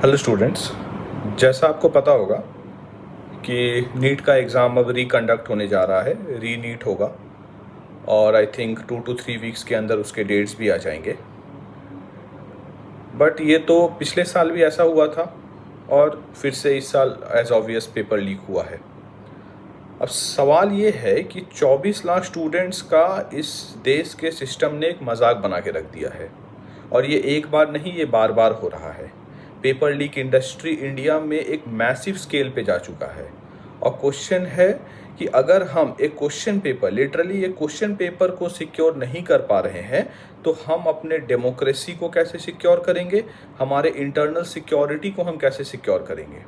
Hello students, जैसा आपको पता होगा कि नीट का एग्ज़ाम अब रिकंडक्ट होने जा रहा है, री नीट होगा और आई थिंक 2 to 3 वीक्स के अंदर उसके डेट्स भी आ जाएंगे। बट ये तो पिछले साल भी ऐसा हुआ था और फिर से इस साल एज ऑब्वियस पेपर लीक हुआ है। अब सवाल ये है कि 24 लाख स्टूडेंट्स का इस देश के सिस्टम ने एक मजाक बना के रख दिया है और ये एक बार नहीं, ये बार बार हो रहा है। पेपर लीक इंडस्ट्री इंडिया में एक मैसिव स्केल पे जा चुका है और क्वेश्चन है कि अगर हम एक क्वेश्चन पेपर, लिटरली एक क्वेश्चन पेपर को सिक्योर नहीं कर पा रहे हैं तो हम अपने डेमोक्रेसी को कैसे सिक्योर करेंगे, हमारे इंटरनल सिक्योरिटी को हम कैसे सिक्योर करेंगे।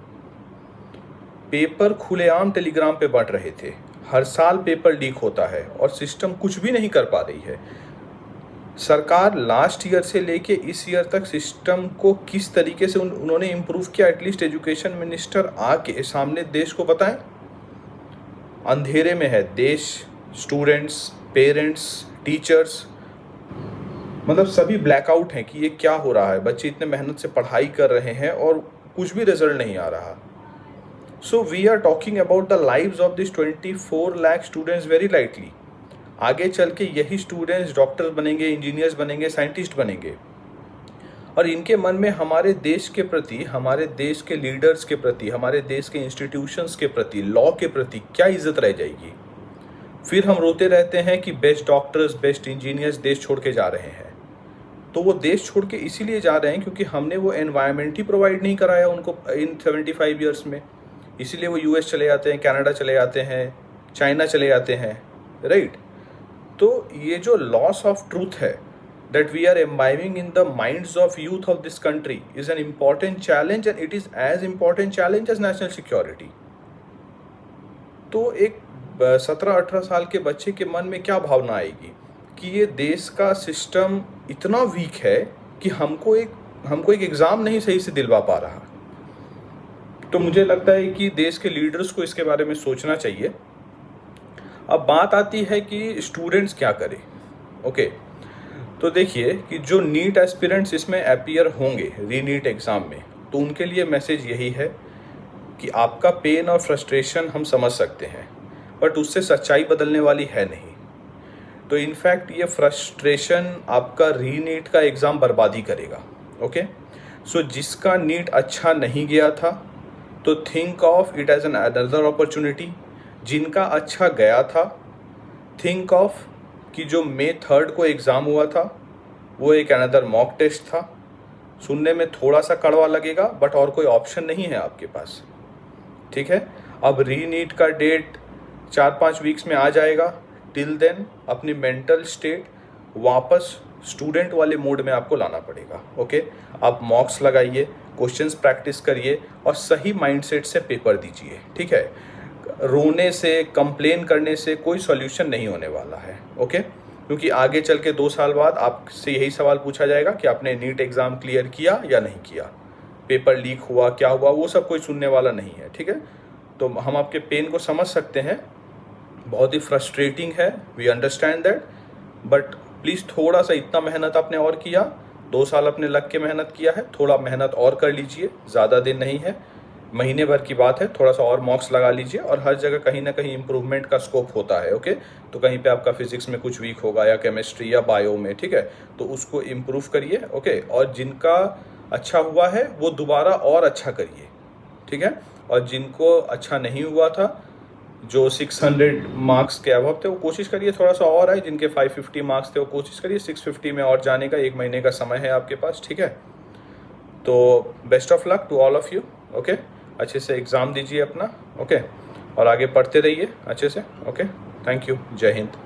पेपर खुलेआम टेलीग्राम पे बांट रहे थे, हर साल पेपर लीक होता है और सिस्टम कुछ भी नहीं कर पा रही है। सरकार लास्ट ईयर से लेके इस ईयर तक सिस्टम को किस तरीके से उन्होंने इम्प्रूव किया, एटलीस्ट एजुकेशन मिनिस्टर आके सामने देश को बताएं। अंधेरे में है देश, स्टूडेंट्स, पेरेंट्स, टीचर्स, मतलब सभी ब्लैकआउट हैं कि ये क्या हो रहा है। बच्चे इतने मेहनत से पढ़ाई कर रहे हैं और कुछ भी रिजल्ट नहीं आ रहा। So we are talking about the lives of this 24 lakh students very lightly. आगे चल के यही स्टूडेंट्स डॉक्टर्स बनेंगे, इंजीनियर्स बनेंगे, साइंटिस्ट बनेंगे और इनके मन में हमारे देश के प्रति, हमारे देश के लीडर्स के प्रति, हमारे देश के इंस्टीट्यूशंस के प्रति, लॉ के प्रति क्या इज्जत रह जाएगी। फिर हम रोते रहते हैं कि बेस्ट डॉक्टर्स, बेस्ट इंजीनियर्स देश छोड़ के जा रहे हैं। तो वो देश छोड़ के इसीलिए जा रहे हैं क्योंकि हमने वो एनवायरनमेंट ही प्रोवाइड नहीं कराया उनको इन 75 ईयर्स में। इसीलिए वो यूएस चले जाते हैं, कनाडा चले जाते हैं, चाइना चले जाते हैं, राइट। तो ये जो लॉस ऑफ ट्रूथ है that we are imbibing in the minds of youth of this country is an important challenge and it is as important challenge as national security। तो एक 17-18 साल के बच्चे के मन में क्या भावना आएगी कि ये देश का सिस्टम इतना वीक है कि हमको एक एग्ज़ाम नहीं सही से दिलवा पा रहा। तो मुझे लगता है कि देश के लीडर्स को इसके बारे में सोचना चाहिए। अब बात आती है कि स्टूडेंट्स क्या करें। ओके, तो देखिए कि जो नीट एस्पिरेंट्स इसमें अपीयर होंगे री नीट एग्ज़ाम में, तो उनके लिए मैसेज यही है कि आपका पेन और फ्रस्ट्रेशन हम समझ सकते हैं बट उससे सच्चाई बदलने वाली है नहीं। तो इनफैक्ट ये फ्रस्ट्रेशन आपका री नीट का एग्ज़ाम बर्बादी करेगा। ओके, सो जिसका नीट अच्छा नहीं गया था तो think of it as an another opportunity. जिनका अच्छा गया था, थिंक ऑफ कि जो May 3 को एग्ज़ाम हुआ था वो एक अनदर मॉक टेस्ट था। सुनने में थोड़ा सा कड़वा लगेगा बट और कोई ऑप्शन नहीं है आपके पास, ठीक है। अब री नीट का डेट 4-5 वीक्स में आ जाएगा। टिल देन अपनी मेंटल स्टेट वापस स्टूडेंट वाले मोड में आपको लाना पड़ेगा। ओके, आप मॉक्स लगाइए, क्वेश्चंस प्रैक्टिस करिए और सही माइंडसेट से पेपर दीजिए, ठीक है। रोने से, कंप्लेन करने से कोई सॉल्यूशन नहीं होने वाला है। ओके, क्योंकि आगे चल के 2 साल बाद आपसे यही सवाल पूछा जाएगा कि आपने नीट एग्ज़ाम क्लियर किया या नहीं किया, पेपर लीक हुआ, क्या हुआ, वो सब कोई सुनने वाला नहीं है, ठीक है। तो हम आपके पेन को समझ सकते हैं, बहुत ही फ्रस्ट्रेटिंग है, we understand that, but please थोड़ा सा इतना मेहनत आपने और किया, 2 साल अपने लग के मेहनत किया है, थोड़ा मेहनत और कर लीजिए, ज़्यादा दिन नहीं है, महीने भर की बात है। थोड़ा सा और मॉक्स लगा लीजिए और हर जगह कहीं ना कहीं इम्प्रूवमेंट का स्कोप होता है। ओके, तो कहीं पे आपका फिजिक्स में कुछ वीक होगा या केमिस्ट्री या बायो में, ठीक है, तो उसको इम्प्रूव करिए। ओके, और जिनका अच्छा हुआ है वो दोबारा और अच्छा करिए, ठीक है। और जिनको अच्छा नहीं हुआ था, जो 600 मार्क्स के अबव थे, वो कोशिश करिए थोड़ा सा और आए। जिनके 550 मार्क्स थे वो कोशिश करिए 650 में और जाने का। 1 महीने का समय है आपके पास, ठीक है। तो best of luck to all of you. Okay, अच्छे से एग्ज़ाम दीजिए अपना, ओके, और आगे पढ़ते रहिए अच्छे से। ओके, थैंक यू, जय हिंद।